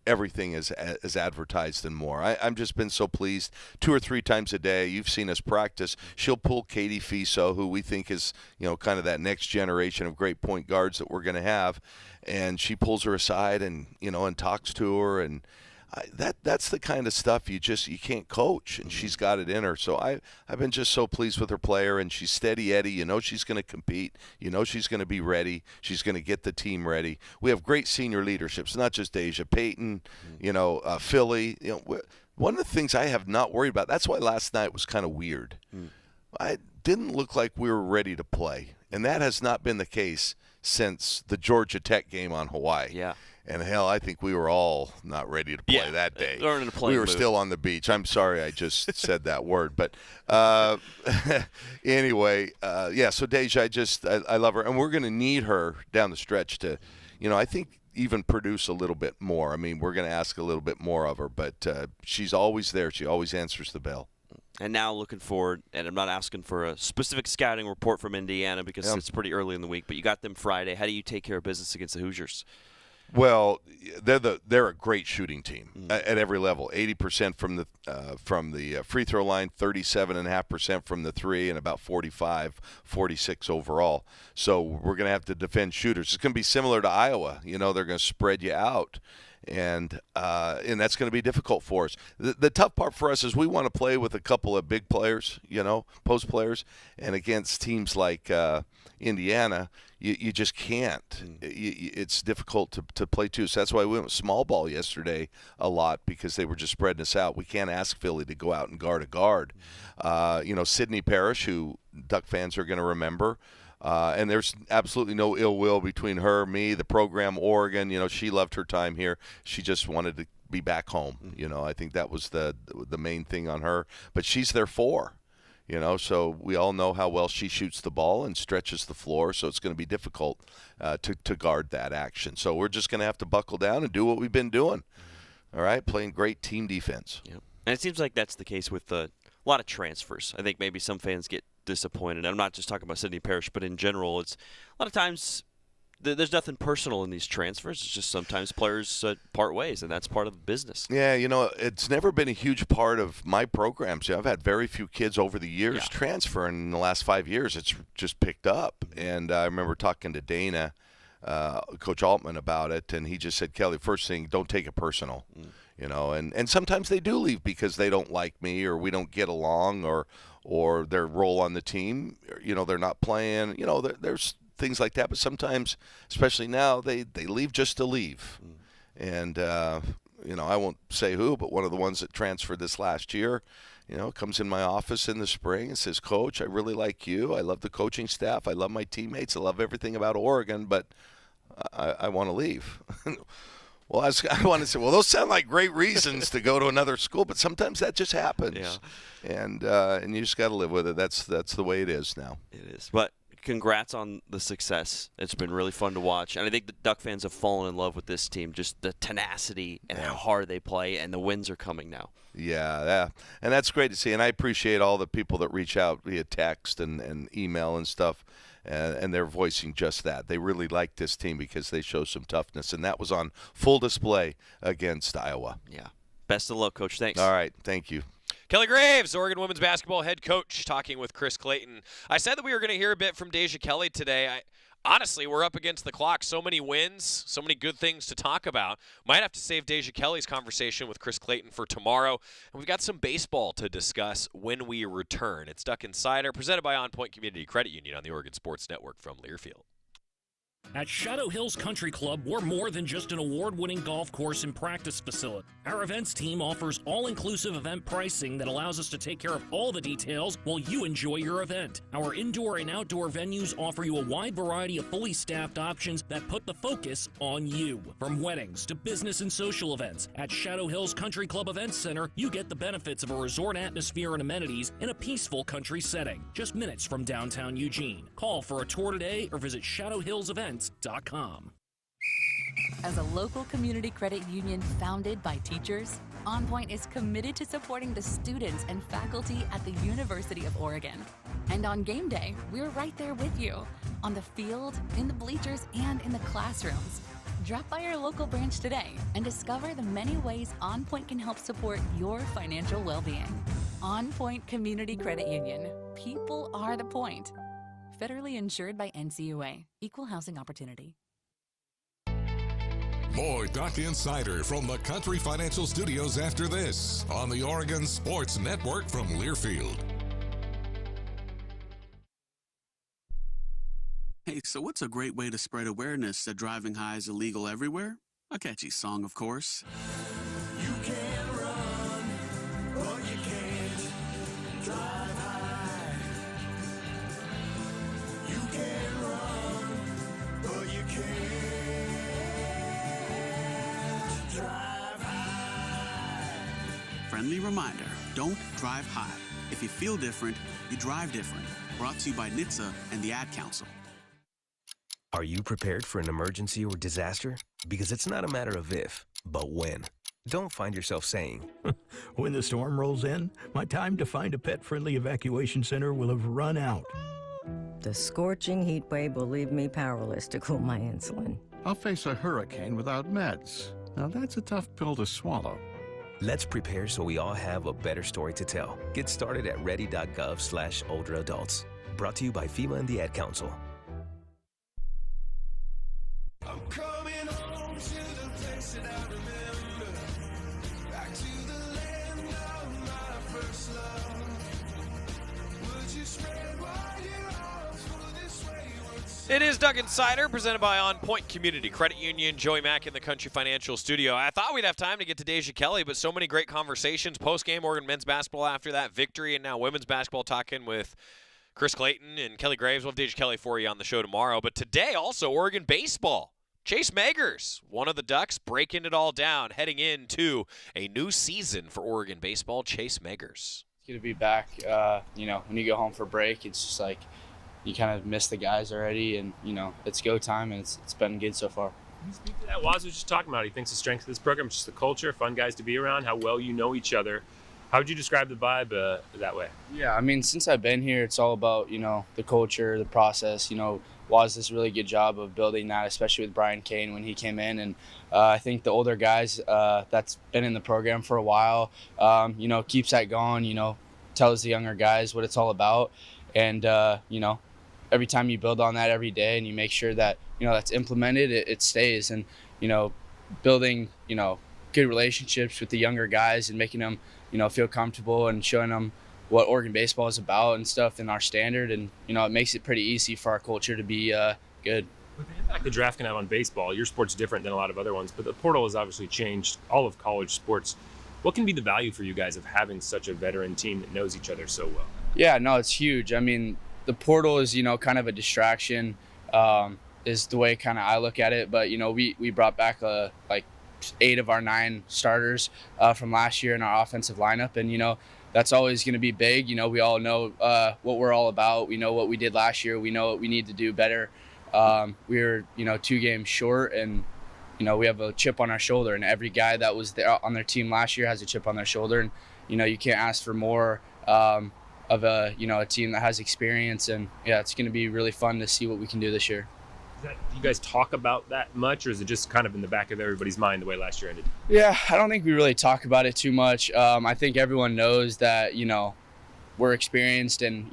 everything is advertised and more. I've just been so pleased. 2 or 3 times a day, you've seen us practice. She'll pull Katie Fiso, who we think is, kind of that next generation of great point guards that we're going to have, and she pulls her aside and, and talks to her, and that's the kind of stuff you can't coach, and she's got it in her. So I've been just so pleased with her player, and she's steady Eddie. She's going to compete. She's going to be ready. She's going to get the team ready. We have great senior leadership. It's not just Deja, Peyton, Philly. One of the things I have not worried about, that's why last night was kind of weird. I didn't look like we were ready to play, and that has not been the case since the Georgia Tech game on Hawaii. Yeah. And hell, I think we were all not ready to play that day. We were still on the beach. I'm sorry I just said that word. But anyway, so Deja, I love her. And we're going to need her down the stretch to, I think even produce a little bit more. I mean, we're going to ask a little bit more of her. But she's always there. She always answers the bell. And now looking forward, and I'm not asking for a specific scouting report from Indiana because it's pretty early in the week, but you got them Friday. How do you take care of business against the Hoosiers? Well, they're a great shooting team at every level. 80% from the free throw line, 37.5% from the three, and about 46 overall. So we're going to have to defend shooters. It's going to be similar to Iowa. They're going to spread you out. And that's going to be difficult for us. The tough part for us is we want to play with a couple of big players, post players, and against teams like Indiana, you just can't. It's difficult to play too. So that's why we went with small ball yesterday a lot because they were just spreading us out. We can't ask Philly to go out and guard a guard. Sydney Parrish, who Duck fans are going to remember. And there's absolutely no ill will between her, me, the program, Oregon. She loved her time here. She just wanted to be back home. I think that was the main thing on her. But she's their 4. So we all know how well she shoots the ball and stretches the floor. So it's going to be difficult to guard that action. So we're just going to have to buckle down and do what we've been doing. All right, playing great team defense. Yep. And it seems like that's the case with a lot of transfers. I think maybe some fans get disappointed. I'm not just talking about Sydney Parrish, but in general, it's a lot of times there's nothing personal in these transfers. It's just sometimes players part ways, and that's part of the business. Yeah, it's never been a huge part of my programs. I've had very few kids over the years transfer, and in the last 5 years, it's just picked up. And I remember talking to Dana, Coach Altman, about it, and he just said, Kelly, first thing, don't take it personal. And sometimes they do leave because they don't like me or we don't get along or their role on the team, they're not playing, there's things like that. But sometimes, especially now, they leave just to leave. And, I won't say who, but one of the ones that transferred this last year, comes in my office in the spring and says, Coach, I really like you. I love the coaching staff. I love my teammates. I love everything about Oregon, but I want to leave. Well, I want to say, those sound like great reasons to go to another school, but sometimes that just happens. Yeah. And you just got to live with it. That's the way it is now. It is. But congrats on the success. It's been really fun to watch. And I think the Duck fans have fallen in love with this team, just the tenacity and how hard they play, and the wins are coming now. Yeah, and that's great to see. And I appreciate all the people that reach out via text and email and stuff, and they're voicing just that. They really like this team because they show some toughness, and that was on full display against Iowa. Yeah. Best of luck, Coach. Thanks. All right. Thank you. Kelly Graves, Oregon women's basketball head coach, talking with Chris Clayton. I said that we were going to hear a bit from Deja Kelly today. Honestly, we're up against the clock. So many wins, so many good things to talk about. Might have to save Deja Kelly's conversation with Chris Clayton for tomorrow. And we've got some baseball to discuss when we return. It's Duck Insider, presented by OnPoint Community Credit Union on the Oregon Sports Network from Learfield. At Shadow Hills Country Club, we're more than just an award-winning golf course and practice facility. Our events team offers all-inclusive event pricing that allows us to take care of all the details while you enjoy your event. Our indoor and outdoor venues offer you a wide variety of fully staffed options that put the focus on you. From weddings to business and social events, at Shadow Hills Country Club Events Center, you get the benefits of a resort atmosphere and amenities in a peaceful country setting, just minutes from downtown Eugene. Call for a tour today or visit shadowhillsevents.com. As a local community credit union founded by teachers, OnPoint is committed to supporting the students and faculty at the University of Oregon. And on game day, we're right there with you, on the field, in the bleachers, and in the classrooms. Drop by our local branch today and discover the many ways OnPoint can help support your financial well-being. OnPoint Community Credit Union. People are the point. Federally insured by NCUA. Equal housing opportunity. More Duck Insider from the Country Financial Studios after this on the Oregon Sports Network from Learfield. Hey, so what's a great way to spread awareness that driving high is illegal everywhere? A catchy song, of course. You can run, but you can't drive high. You can run, but you can't drive high. Friendly reminder, don't drive high. If you feel different, you drive different. Brought to you by NHTSA and the Ad Council. Are you prepared for an emergency or disaster? Because it's not a matter of if, but when. Don't find yourself saying, when the storm rolls in, my time to find a pet-friendly evacuation center will have run out. The scorching heat wave will leave me powerless to cool my insulin. I'll face a hurricane without meds. Now that's a tough pill to swallow. Let's prepare so we all have a better story to tell. Get started at ready.gov/older adults. Brought to you by FEMA and the Ad Council. I'm coming home to the place that I remember, back to the land of my first love. Would you spread wide your arms for this way once? It is Duck Insider, presented by OnPoint Community Credit Union. Joey Mack in the Country Financial Studio. I thought we'd have time to get to Deja Kelly, but so many great conversations. Post-game, Oregon men's basketball after that victory, and now women's basketball, talking with Chris Clayton and Kelly Graves. We'll have Deja Kelly for you on the show tomorrow. But today, also, Oregon baseball. Chase Meagers, one of the Ducks, breaking it all down, heading into a new season for Oregon baseball. Chase Meagers. It's good to be back. When you go home for break, it's just like you kind of miss the guys already, and, it's go time, and it's been good so far. Can you speak to that? Waz was just talking about it. He thinks the strength of this program is just the culture, fun guys to be around, how well you know each other. How would you describe the vibe that way? Yeah, since I've been here, it's all about, the culture, the process. Waz does a really good job of building that, especially with Brian Kane when he came in. And I think the older guys that's been in the program for a while, keeps that going, tells the younger guys what it's all about. And, every time you build on that every day and you make sure that, that's implemented, it stays. And, building, good relationships with the younger guys and making them, feel comfortable and showing them what Oregon baseball is about and stuff and our standard. And, it makes it pretty easy for our culture to be good. With the impact the draft can have on baseball, your sport's different than a lot of other ones, but the portal has obviously changed all of college sports. What can be the value for you guys of having such a veteran team that knows each other so well? Yeah, no, it's huge. The portal is, kind of a distraction, is the way kind of I look at it. But, we brought back 8 of our 9 starters from last year in our offensive lineup. And, that's always going to be big. We all know what we're all about. We know what we did last year. We know what we need to do better. We were, 2 games short, and, we have a chip on our shoulder. And every guy that was there on their team last year has a chip on their shoulder. And, you can't ask for more of a, a team that has experience. And, yeah, it's going to be really fun to see what we can do this year. Do you guys talk about that much, or is it just kind of in the back of everybody's mind the way last year ended? Yeah, I don't think we really talk about it too much. I think everyone knows that, we're experienced, and,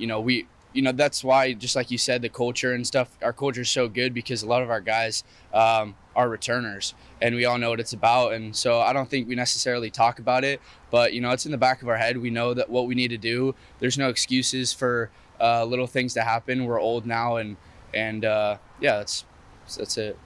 that's why, just like you said, the culture and stuff, our culture is so good because a lot of our guys are returners, and we all know what it's about. And so I don't think we necessarily talk about it, but, it's in the back of our head. We know that what we need to do. There's no excuses for little things to happen. We're old now, and yeah, that's it.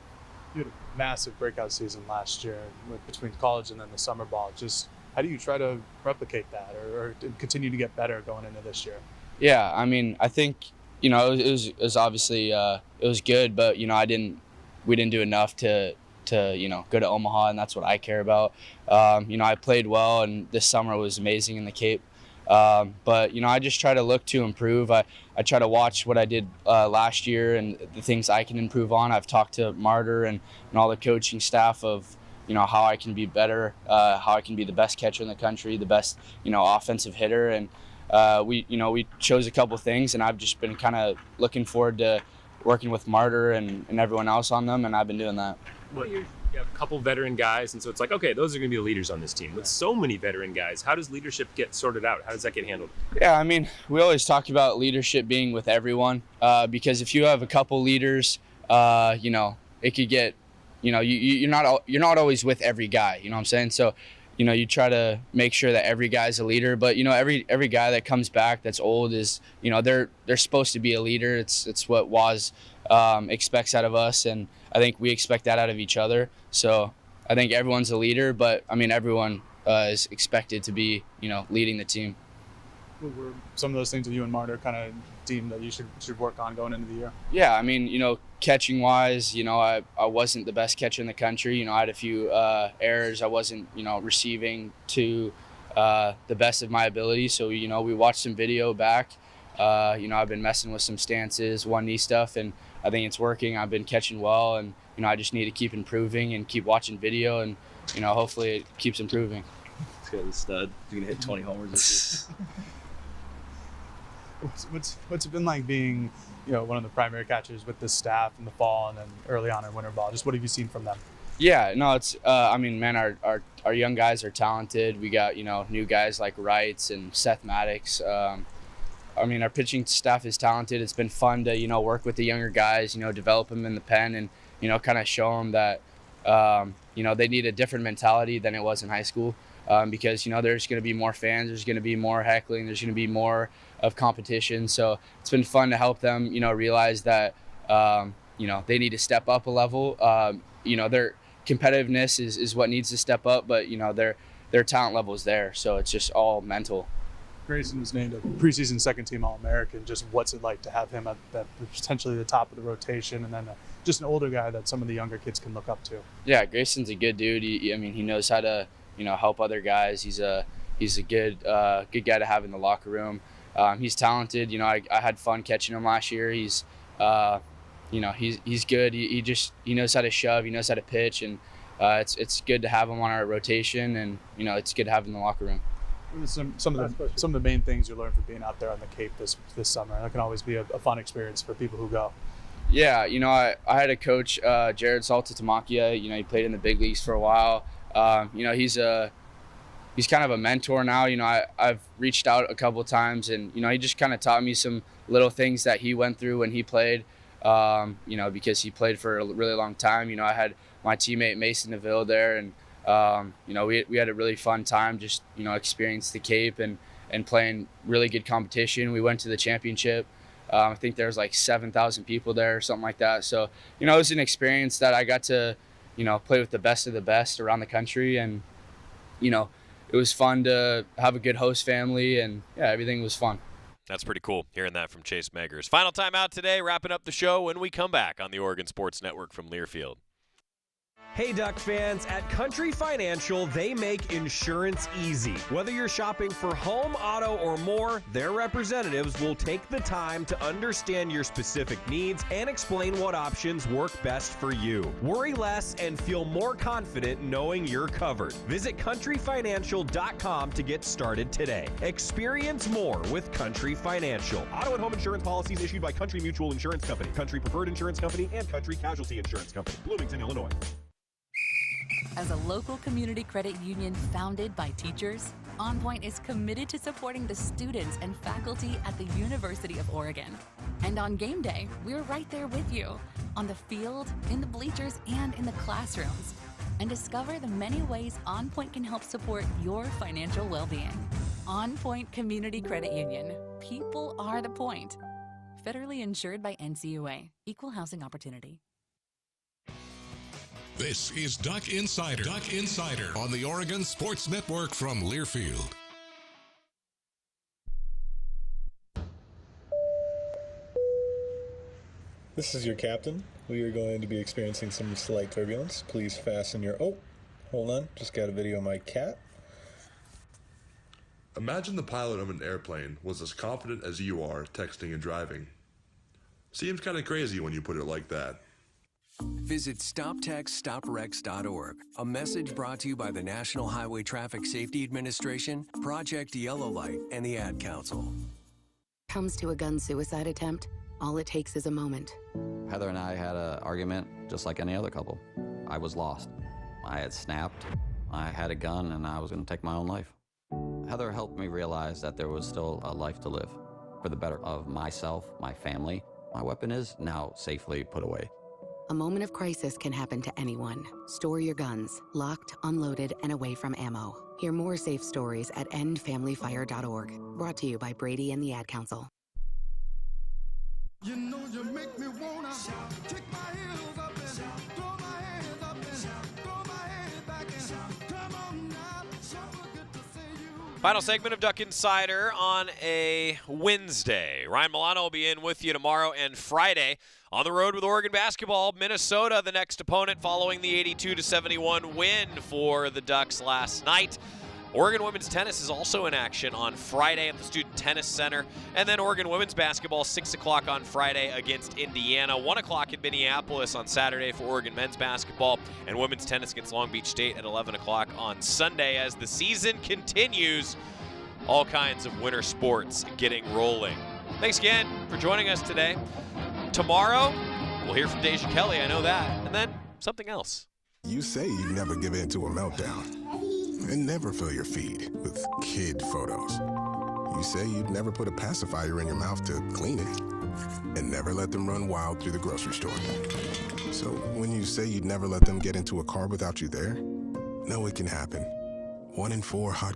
You had a massive breakout season last year between college and then the summer ball. Just how do you try to replicate that or continue to get better going into this year? Yeah, I mean, I think, it was obviously it was good, but, we didn't do enough to go to Omaha, and that's what I care about. I played well, and this summer was amazing in the Cape. But, I just try to look to improve. I try to watch what I did last year and the things I can improve on. I've talked to Martyr and all the coaching staff of, how I can be better, how I can be the best catcher in the country, the best, offensive hitter. And we chose a couple things, and I've just been kind of looking forward to working with Martyr and everyone else on them, and I've been doing that. You have a couple veteran guys, and so it's like, okay, those are going to be the leaders on this team. With so many veteran guys, how does leadership get sorted out? How does that get handled? Yeah, I mean, we always talk about leadership being with everyone, because if you have a couple leaders, it could get, you're not always with every guy. You know what I'm saying? So, you try to make sure that every guy's a leader, but every guy that comes back that's old is, they're supposed to be a leader. It's what Waz expects out of us, and I think we expect that out of each other. So I think everyone's a leader, but I mean, everyone is expected to be, leading the team. What were some of those things that you and Martyr kind of deemed that you should work on going into the year? Yeah, I mean, catching wise, I wasn't the best catcher in the country. I had a few errors. I wasn't, receiving to the best of my ability. So, we watched some video back. I've been messing with some stances, one knee stuff, and I think it's working. I've been catching well, and, I just need to keep improving and keep watching video, and, hopefully it keeps improving. This guy's a stud. He's going to hit 20 homers this year. What's it been like being, one of the primary catchers with this staff in the fall and then early on in winter ball? Just what have you seen from them? Yeah, no, it's, I mean, man, our young guys are talented. We got, new guys like Wrights and Seth Maddox. I mean, our pitching staff is talented. It's been fun to, work with the younger guys, develop them in the pen and, kind of show them that, they need a different mentality than it was in high school. Because, there's going to be more fans, there's going to be more heckling, there's going to be more of competition. So it's been fun to help them, realize that, they need to step up a level. Their competitiveness is what needs to step up, but, their talent level is there. So it's just all mental. Grayson was named a preseason second-team All-American. Just what's it like to have him at potentially the top of the rotation, and then just an older guy that some of the younger kids can look up to? Yeah, Grayson's a good dude. He knows how to, help other guys. He's a good guy to have in the locker room. He's talented. I had fun catching him last year. He's good. He knows how to shove. He knows how to pitch, and it's good to have him on our rotation, and it's good to have him in the locker room. Some of the main things you learned from being out there on the Cape this summer. That can always be a fun experience for people who go. Yeah, I had a coach, Jared Saltatamakia. He played in the big leagues for a while. He's kind of a mentor now. I've reached out a couple of times, and he just kind of taught me some little things that he went through when he played. Because he played for a really long time. I had my teammate Mason Neville there, and we had a really fun time. Just experienced the Cape and playing really good competition. We went to the championship. I think there was like 7,000 people there or something like that. So it was an experience that I got to play with the best of the best around the country, and it was fun to have a good host family, and yeah, everything was fun. That's pretty cool, hearing that from Chase Meggers. Final time out today, wrapping up the show when we come back on the Oregon Sports Network from Learfield. Hey Duck fans, at Country Financial, they make insurance easy. Whether you're shopping for home, auto, or more, their representatives will take the time to understand your specific needs and explain what options work best for you. Worry less and feel more confident knowing you're covered. Visit countryfinancial.com to get started today. Experience more with Country Financial. Auto and home insurance policies issued by Country Mutual Insurance Company, Country Preferred Insurance Company, and Country Casualty Insurance Company, Bloomington, Illinois. As a local community credit union founded by teachers, OnPoint is committed to supporting the students and faculty at the University of Oregon. And on game day, we're right there with you, on the field, in the bleachers, and in the classrooms. And discover the many ways OnPoint can help support your financial well-being. OnPoint Community Credit Union. People are the point. Federally insured by NCUA. Equal housing opportunity. This is Duck Insider. Duck Insider on the Oregon Sports Network from Learfield. This is your captain. We are going to be experiencing some slight turbulence. Please fasten your... Oh, hold on. Just got a video of my cat. Imagine the pilot of an airplane was as confident as you are texting and driving. Seems kind of crazy when you put it like that. Visit StopTextStopWrecks.org. A message brought to you by the National Highway Traffic Safety Administration, Project Yellow Light, and the Ad Council. Comes to a gun suicide attempt, all it takes is a moment. Heather and I had an argument just like any other couple. I was lost. I had snapped. I had a gun and I was going to take my own life. Heather helped me realize that there was still a life to live for the better of myself, my family. My weapon is now safely put away. A moment of crisis can happen to anyone. Store your guns, locked, unloaded, and away from ammo. Hear more safe stories at endfamilyfire.org. Brought to you by Brady and the Ad Council. You know you make me wanna kick my heels up and throw my hands up and throw my head back and come on now. So good to see you. Final segment of Duck Insider on a Wednesday. Ryan Milano will be in with you tomorrow and Friday. On the road with Oregon basketball, Minnesota, the next opponent following the 82-71 win for the Ducks last night. Oregon women's tennis is also in action on Friday at the Student Tennis Center. And then Oregon women's basketball, 6 o'clock on Friday against Indiana. 1 o'clock in Minneapolis on Saturday for Oregon men's basketball. And women's tennis against Long Beach State at 11 o'clock on Sunday as the season continues. All kinds of winter sports getting rolling. Thanks again for joining us today. Tomorrow, we'll hear from Deja Kelly, I know that, and then something else. You say you never give in to a meltdown and never fill your feed with kid photos. You say you'd never put a pacifier in your mouth to clean it and never let them run wild through the grocery store. So when you say you'd never let them get into a car without you there, know it can happen. 1 in 4 hot